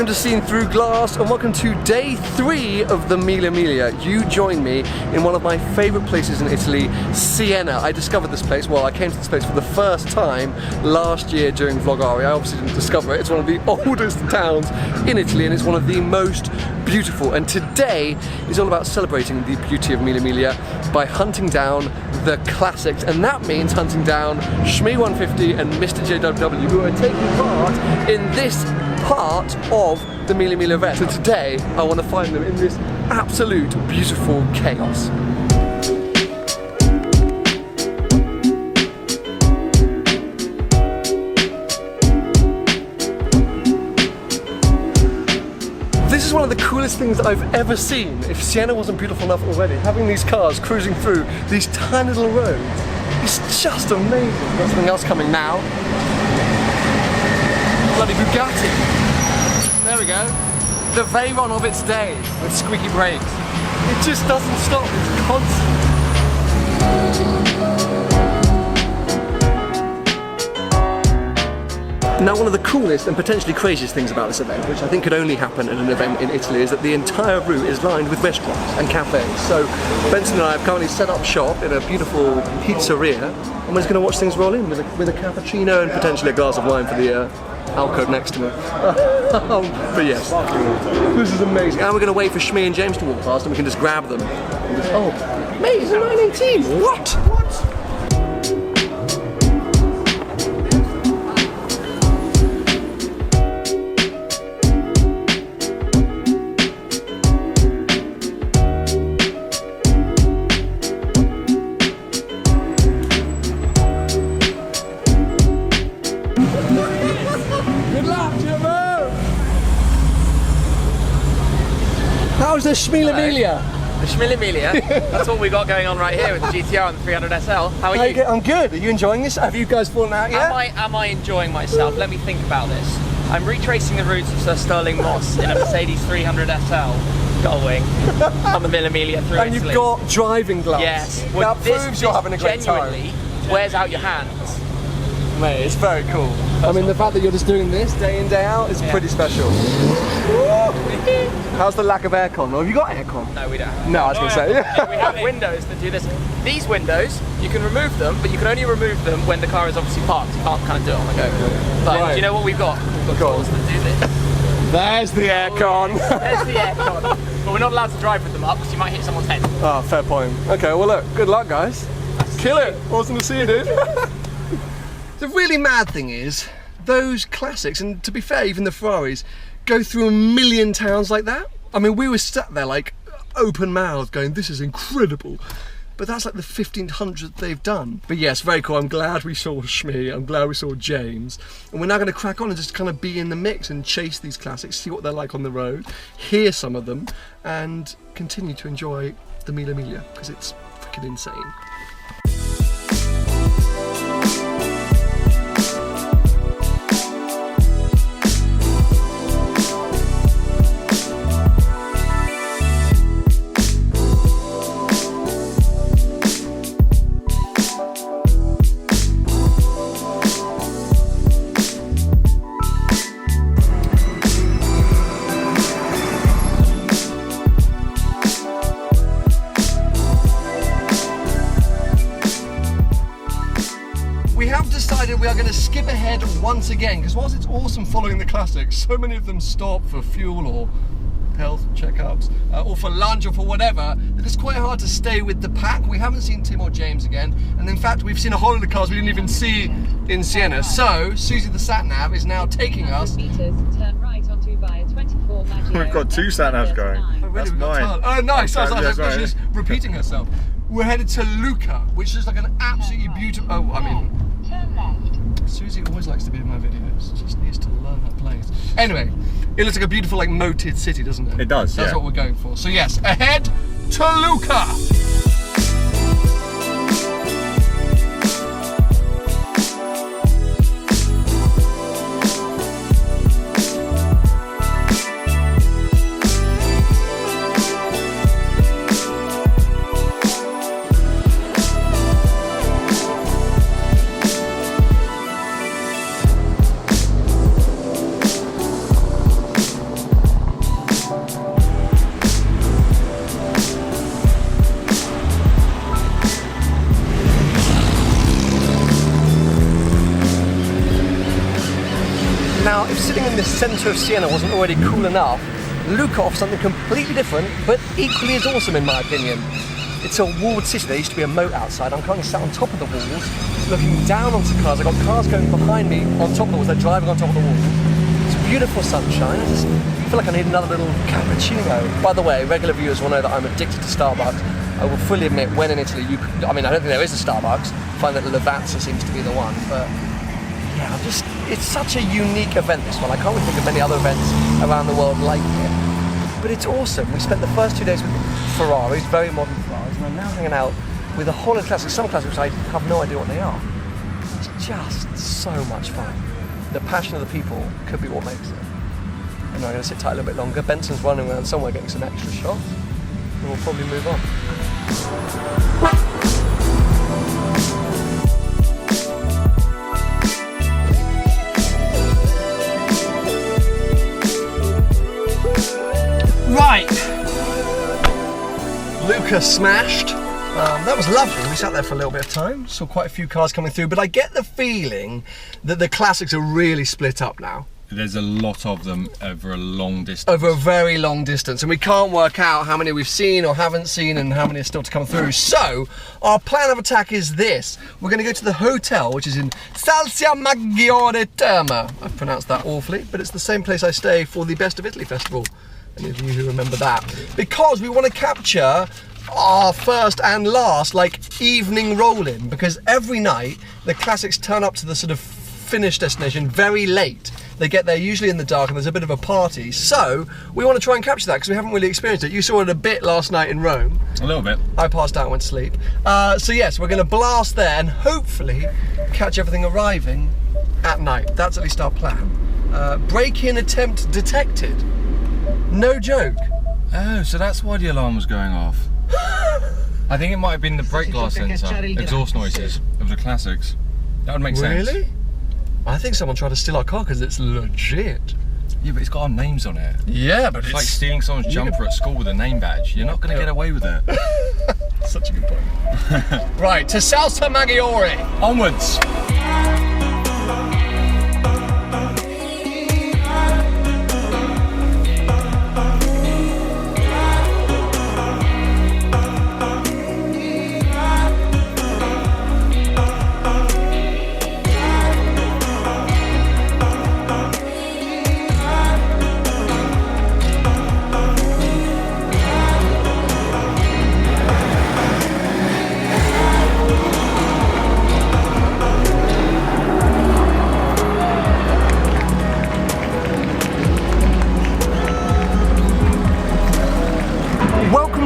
to Seen Through Glass, and welcome to day 3 of the Mille Miglia. You join me in one of my favourite places in Italy, Siena. I discovered this place, well, I came to this place for the first time last year during Vlogari. I obviously didn't discover it. It's one of the oldest towns in Italy, and it's one of the most beautiful. And today is all about celebrating the beauty of Mille Miglia by hunting down the classics, and that means hunting down Shmee150 and MrJWW, who are taking part in this part of the Mille Miglia event. So today I want to find them in this absolute beautiful chaos. This is one of the coolest things that I've ever seen. If Siena wasn't beautiful enough already, having these cars cruising through these tiny little roads is just amazing. There's something else coming now. Bloody Bugatti. There we go. The Veyron of its day with squeaky brakes. It just doesn't stop, it's constant. Now, one of the coolest and potentially craziest things about this event, which I think could only happen at an event in Italy, is that the entire route is lined with restaurants and cafes. So Benson and I have currently set up shop in a beautiful pizzeria, and we're just going to watch things roll in with a cappuccino and potentially a glass of wine for the alcove next to me. But yes, this is amazing. And we're going to wait for Shmee and James to walk past, and we can just grab them. And just, oh, mate, it's a 918. What? How's the Mille Miglia? The Mille Miglia? That's what we got going on right here with the GTR and the 300 SL. How are you? I'm good. Are you enjoying this? Have you guys fallen out yet? Am I enjoying myself? Let me think about this. I'm retracing the routes of Sir Sterling Moss in a Mercedes 300 SL going on the Mille Miglia through and Italy. You've got driving gloves. Yes. Well, that proves you're having a great time. Genuinely wears out your hands. Mate, it's very cool. I mean, the fact that you're just doing this day in, day out is pretty special. How's the lack of aircon? Have you got aircon? No, we don't. No, I was going to say. Yeah, we have windows that do this. These windows, you can remove them, but you can only remove them when the car is obviously parked. You can't kind of do it on the go. But do you know what we've got? We've got tools that do this. There's the aircon. There's the aircon. But we're not allowed to drive with them up because you might hit someone's head. Oh, fair point. Okay, well look, good luck guys. Kill it. Awesome to see you, dude. The really mad thing is, those classics, and to be fair, even the Ferraris, go through a million towns like that. I mean, we were sat there like open-mouthed going, this is incredible. But that's like the 1500th they've done. But yes, very cool. I'm glad we saw Shmee. I'm glad we saw James. And we're now going to crack on and just kind of be in the mix and chase these classics, see what they're like on the road, hear some of them, and continue to enjoy the Mille Miglia, because it's freaking insane. We are going to skip ahead once again, because whilst it's awesome following the classics, so many of them stop for fuel or health checkups or for lunch or for whatever, that it's quite hard to stay with the pack. We haven't seen Tim or James again, and in fact we've seen a whole lot of cars we didn't even see in Siena. So Susie the sat-nav is now taking us. Turn right onto via 24 Maggio. We've got 2 sat-navs going. Oh, really? That's mine. Oh nice, I was like, That's she's repeating herself. We're headed to Lucca, which is like an absolutely beautiful, oh I mean, Susie always likes to be in my videos, just needs to learn that place. Anyway, it looks like a beautiful like moated city, doesn't it? It does, That's yeah. what we're going for. So yes, ahead to Lucca! the centre of Siena wasn't already cool enough, Lucca offers something completely different, but equally as awesome in my opinion. It's a walled city. There used to be a moat outside. I'm currently sat on top of the walls, looking down onto cars. I've got cars going behind me on top of the walls. They're driving on top of the walls. It's beautiful sunshine. I just feel like I need another little cappuccino. By the way, regular viewers will know that I'm addicted to Starbucks. I will fully admit, when in Italy, I don't think there is a Starbucks. I find that Lavazza seems to be the one, but yeah, it's such a unique event, this one. I can't really think of many other events around the world like it. But it's awesome. We spent the first 2 days with Ferraris, very modern Ferraris, and I'm now hanging out with a whole of classics, some classics I have no idea what they are. It's just so much fun. The passion of the people could be what makes it. And I'm going to sit tight a little bit longer. Benson's running around somewhere getting some extra shots, and we'll probably move on. Right, Lucca smashed. That was lovely. We sat there for a little bit of time, saw quite a few cars coming through, but I get the feeling that the classics are really split up now. There's a lot of them over a long distance. Over a very long distance, and we can't work out how many we've seen or haven't seen and how many are still to come through. So, our plan of attack is this. We're going to go to the hotel, which is in Salsia Maggiore Terme. I've pronounced that awfully, but it's the same place I stay for the Best of Italy Festival. Any of you who remember that. Because we want to capture our first and last, evening roll-in, because every night the classics turn up to the sort of finish destination very late. They get there usually in the dark and there's a bit of a party. So we want to try and capture that because we haven't really experienced it. You saw it a bit last night in Rome. A little bit. I passed out and went to sleep. So yes, we're going to blast there and hopefully catch everything arriving at night. That's at least our plan. Break-in attempt detected. No joke. Oh, so that's why the alarm was going off. I think it might have been the brake glass sensor, exhaust noises of the classics. That would make sense. Really? I think someone tried to steal our car because it's legit. Yeah, but it's got our names on it. Yeah, but it's like stealing someone's jumper at school with a name badge. You're not going to get away with it. Such a good point. Right, to Salsa Maggiore. Onwards.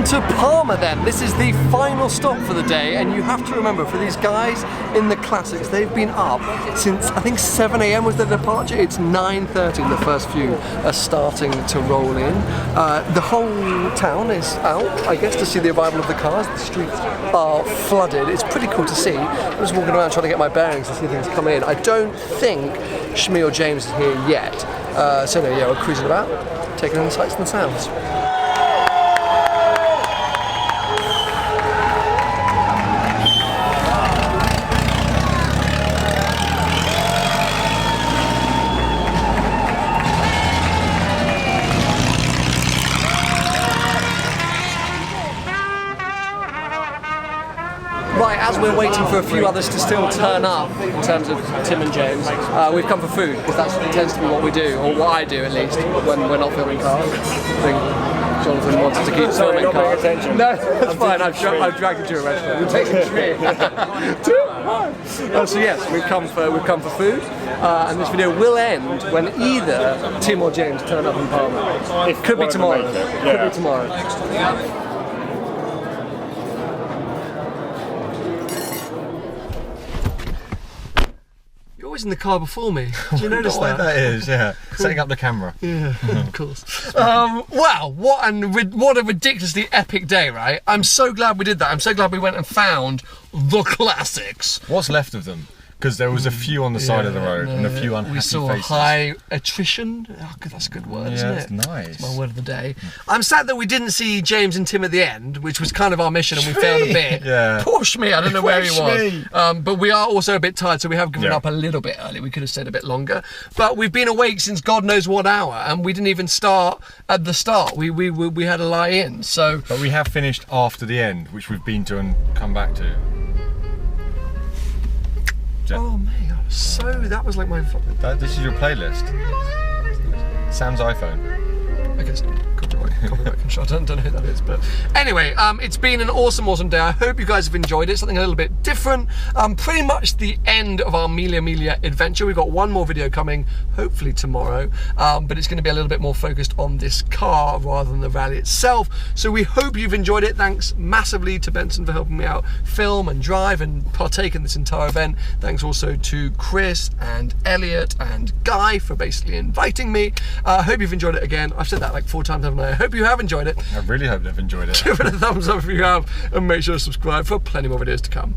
To Parma then. This is the final stop for the day, and you have to remember, for these guys in the classics, they've been up since I think 7 AM was their departure. It's 9:30 and the first few are starting to roll in. The whole town is out, I guess, to see the arrival of the cars. The streets are flooded. It's pretty cool to see. I'm just walking around trying to get my bearings to see things come in. I don't think Shmee or James is here yet. So no, yeah, we're cruising about, taking in the sights and the sounds. Right, as we're waiting for a few others to still turn up, in terms of Tim and James, we've come for food, because that tends to be what we do, or what I do at least, when we're not filming cars. I think Jonathan wanted to keep filming cars. Attention. No, that's fine, I've dragged you to a restaurant. We're taking Shmee. So yes, we've come for food, and this video will end when either Tim or James turn up in Parma. It could be tomorrow. Could be tomorrow. Always in the car before me. Do you notice that? That is, yeah. Cool. Setting up the camera. Yeah, of course. Wow, what a ridiculously epic day, right? I'm so glad we did that. I'm so glad we went and found the classics. What's left of them? because there was a few on the side of the road and a few unhappy We saw faces. high attrition. Oh, God, that's a good word, isn't it? That's nice. It's my word of the day. I'm sad that we didn't see James and Tim at the end, which was kind of our mission, and we failed a bit. Yeah. Poor Shmee, I don't know where he Poor was. Shmee. But we are also a bit tired, so we have given Yeah. up a little bit early. We could have stayed a bit longer. But we've been awake since God knows what hour, and we didn't even start at the start. We had to lie in, so... But we have finished after the end, which we've been to and come back to. Oh, mate, that was like my... This is your playlist. Sam's iPhone. I guess copyright control. I don't know who that is, but anyway, it's been an awesome day. I hope you guys have enjoyed it. Something a little bit different. Pretty much the end of our Mille Miglia adventure. We've got one more video coming, hopefully tomorrow, but it's going to be a little bit more focused on this car rather than the rally itself. So we hope you've enjoyed it. Thanks massively to Benson for helping me out film and drive and partake in this entire event. Thanks also to Chris and Elliot and Guy for basically inviting me. I hope you've enjoyed it again. I've said that like 4 times, haven't I? I hope you have enjoyed it. I really hope they've enjoyed it. Give it a thumbs up if you have, and make sure to subscribe for plenty more videos to come.